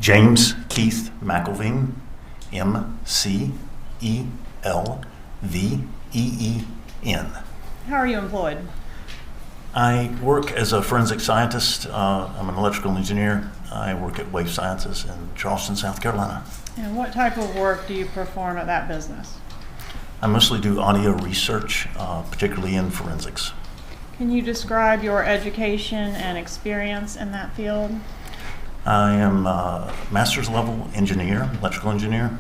James Keith McElveen, M-C-E-L-V-E-E-N. How are you employed? I work as a forensic scientist. I'm an electrical engineer. I work at Wave Sciences in Charleston, South Carolina. And what type of work do you perform at that business? I mostly do audio research, particularly in forensics. Can you describe your education and experience in that field? I am a master's level engineer, electrical engineer,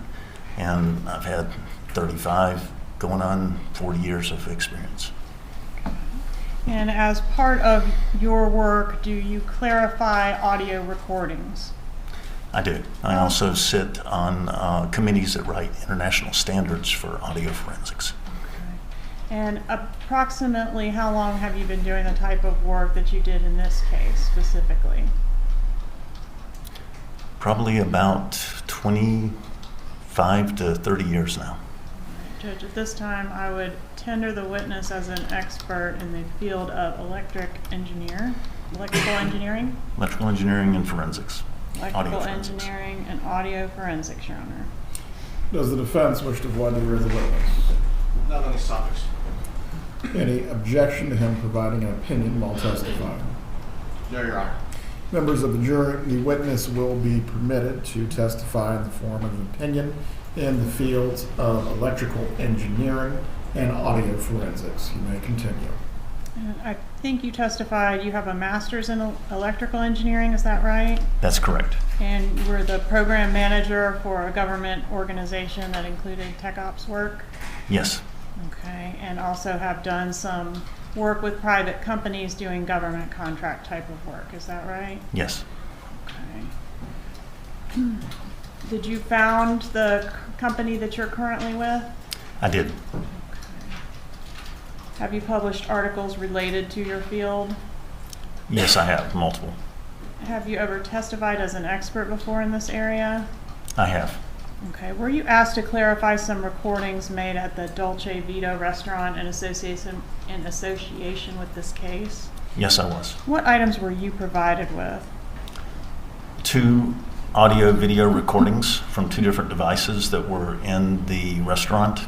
and I've had 35 going on 40 years of experience. And as part of your work, do you clarify audio recordings? I do. I also sit on committees that write international standards for audio forensics. Okay. And approximately how long have you been doing the type of work that you did in this case specifically? Probably about 25 to 30 years now. Judge, at this time I would tender the witness as an expert in the field of electrical engineering? Electrical engineering and forensics. Electrical engineering and audio forensics, Your Honor. Does the defense wish to voir dire the witness? Not on these topics. Any objection to him providing an opinion while testifying? No, Your Honor. Members of the jury, the witness will be permitted to testify in the form of an opinion in the fields of electrical engineering and audio forensics. You may continue. And I think you testified you have a master's in electrical engineering, is that right? That's correct. And you were the program manager for a government organization that included tech ops work? Yes. Okay, and also have done some work with private companies doing government contract type of work, is that right? Yes. Okay. Did you found the company that you're currently with? I did. Okay. Have you published articles related to your field? Yes, I have. Multiple. Have you ever testified as an expert before in this area? I have. Okay. Were you asked to clarify some recordings made at the Dolce Vita restaurant in association with this case? Yes, I was. What items were you provided with? 2 audio video recordings from 2 different devices that were in the restaurant,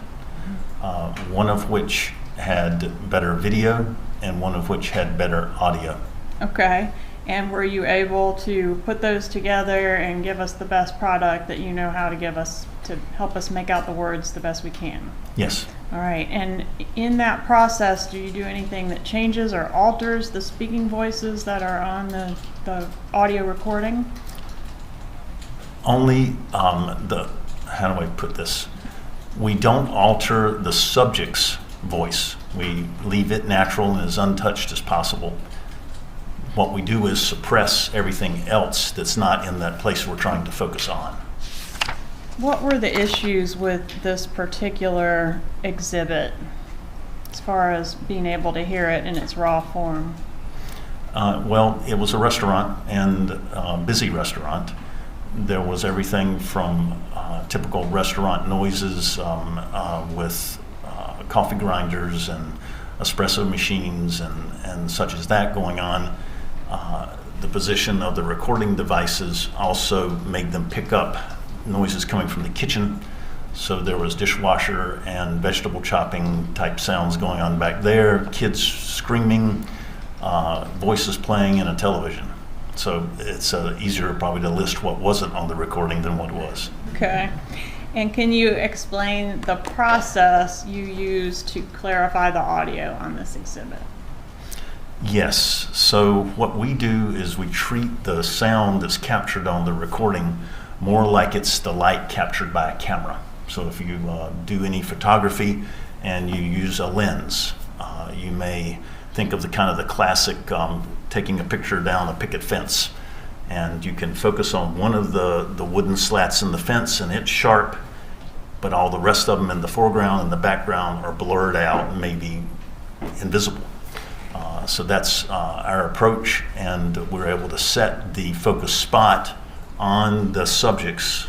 one of which had better video and one of which had better audio. Okay. And were you able to put those together and give us the best product that you know how to give us to help us make out the words the best we can? Yes. All right. And in that process, do you do anything that changes or alters the speaking voices that are on the audio recording? Only how do I put this? We don't alter the subject's voice. We leave it natural and as untouched as possible. What we do is suppress everything else that's not in that place we're trying to focus on. What were the issues with this particular exhibit as far as being able to hear it in its raw form? Well, it was a restaurant and a busy restaurant. There was everything from typical restaurant noises with coffee grinders and espresso machines and such as that going on. The position of the recording devices also made them pick up noises coming from the kitchen. So there was dishwasher and vegetable chopping type sounds going on back there, kids screaming, voices playing in a television. So it's easier probably to list what wasn't on the recording than what was. Okay. And can you explain the process you use to clarify the audio on this exhibit? Yes. So what we do is we treat the sound that's captured on the recording more like it's the light captured by a camera. So if you do any photography and you use a lens, you may think of the classic taking a picture down a picket fence, and you can focus on one of the wooden slats in the fence and it's sharp, but all the rest of them in the foreground and the background are blurred out and maybe invisible. So that's our approach, and we're able to set the focus spot on the subjects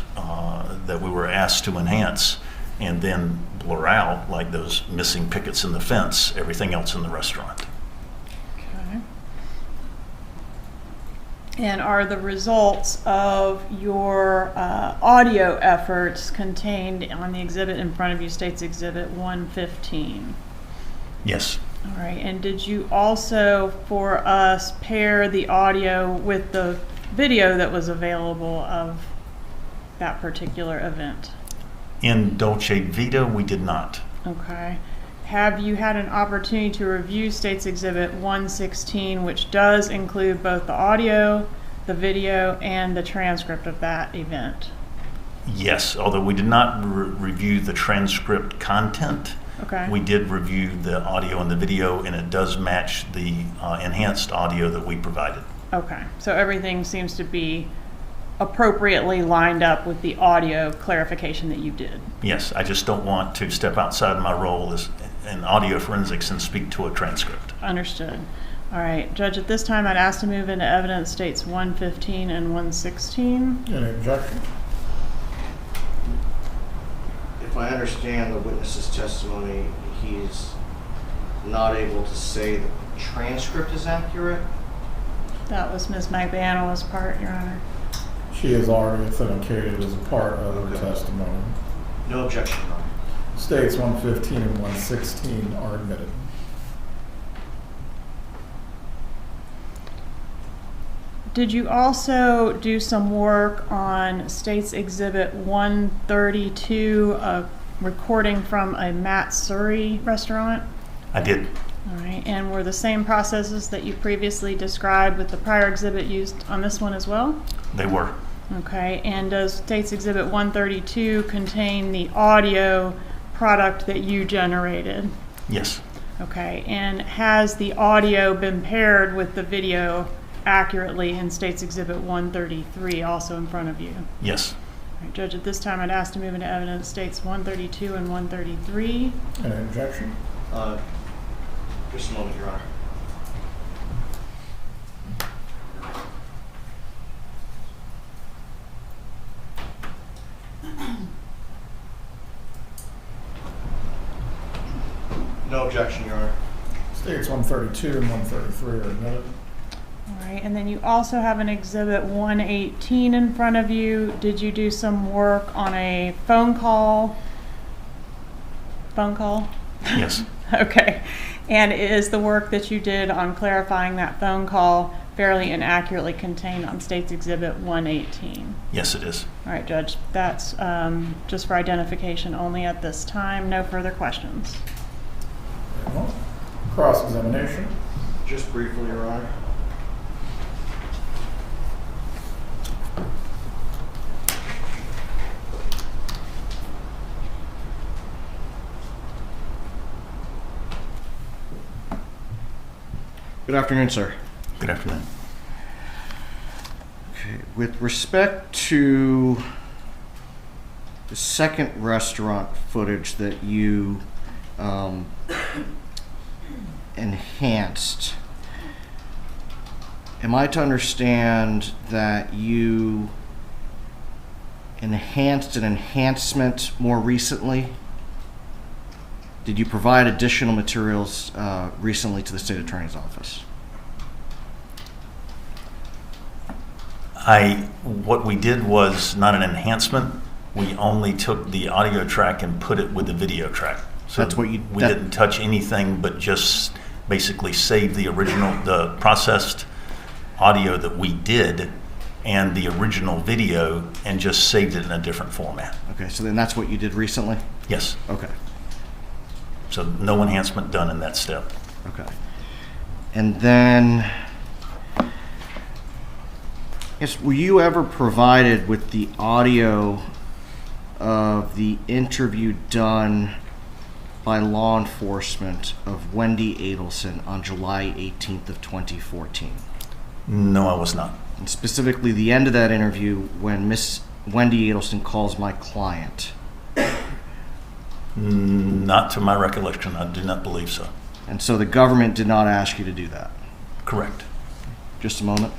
that we were asked to enhance, and then blur out, like those missing pickets in the fence, everything else in the restaurant. Okay. And are the results of your audio efforts contained on the exhibit in front of you, State's Exhibit 115? Yes. All right, and did you also, for us, pair the audio with the video that was available of that particular event? In Dolce Vita, we did not. Okay. Have you had an opportunity to review State's Exhibit 116, which does include both the audio, the video, and the transcript of that event? Yes, although we did not review the transcript content. Okay. We did review the audio and the video, and it does match the enhanced audio that we provided. Okay, so everything seems to be appropriately lined up with the audio clarification that you did. Yes, I just don't want to step outside my role as in audio forensics and speak to a transcript. Understood. All right, Judge, at this time I'd ask to move into evidence States 115 and 116. Any objection? If I understand the witness's testimony, he's not able to say the transcript is accurate? That was Ms. McBano's part, Your Honor. She is already authenticated as a part of her Okay. testimony. No objection, Your Honor. States 115 and 116 are admitted. Did you also do some work on State's Exhibit 132, a recording from a Matt Surrey restaurant? I did. All right, and were the same processes that you previously described with the prior exhibit used on this one as well? They were. Okay, and does State's Exhibit 132 contain the audio product that you generated? Yes. Okay, and has the audio been paired with the video accurately in State's Exhibit 133, also in front of you? Yes. All right, Judge, at this time I'd ask to move into evidence States 132 and 133. Any objection? Just a moment, Your Honor. No objection, Your Honor. States 132 and 133 are admitted. All right, and then you also have an Exhibit 118 in front of you. Did you do some work on a phone call? Phone call? Yes. Okay. And is the work that you did on clarifying that phone call fairly and accurately contained on State's Exhibit 118? Yes, it is. All right, Judge, that's just for identification only at this time. No further questions. Very well. Cross-examination. Just briefly, Your Honor. Good afternoon, sir. Good afternoon. Okay. With respect to the second restaurant footage that you enhanced, am I to understand that you enhanced an enhancement more recently? Did you provide additional materials recently to the State Attorney's Office? What we did was not an enhancement. We only took the audio track and put it with the video track. So That's what you- we that- didn't touch anything but just basically saved the processed audio that we did and the original video and just saved it in a different format. Okay, so then that's what you did recently? Yes. Okay. So no enhancement done in that step. Okay. And then, yes, were you ever provided with the audio of the interview done by law enforcement of Wendy Adelson on July 18th of 2014? No, I was not. And specifically the end of that interview when Miss Wendy Adelson calls my client. Not to my recollection. I do not believe so. And so the government did not ask you to do that? Correct. Just a moment.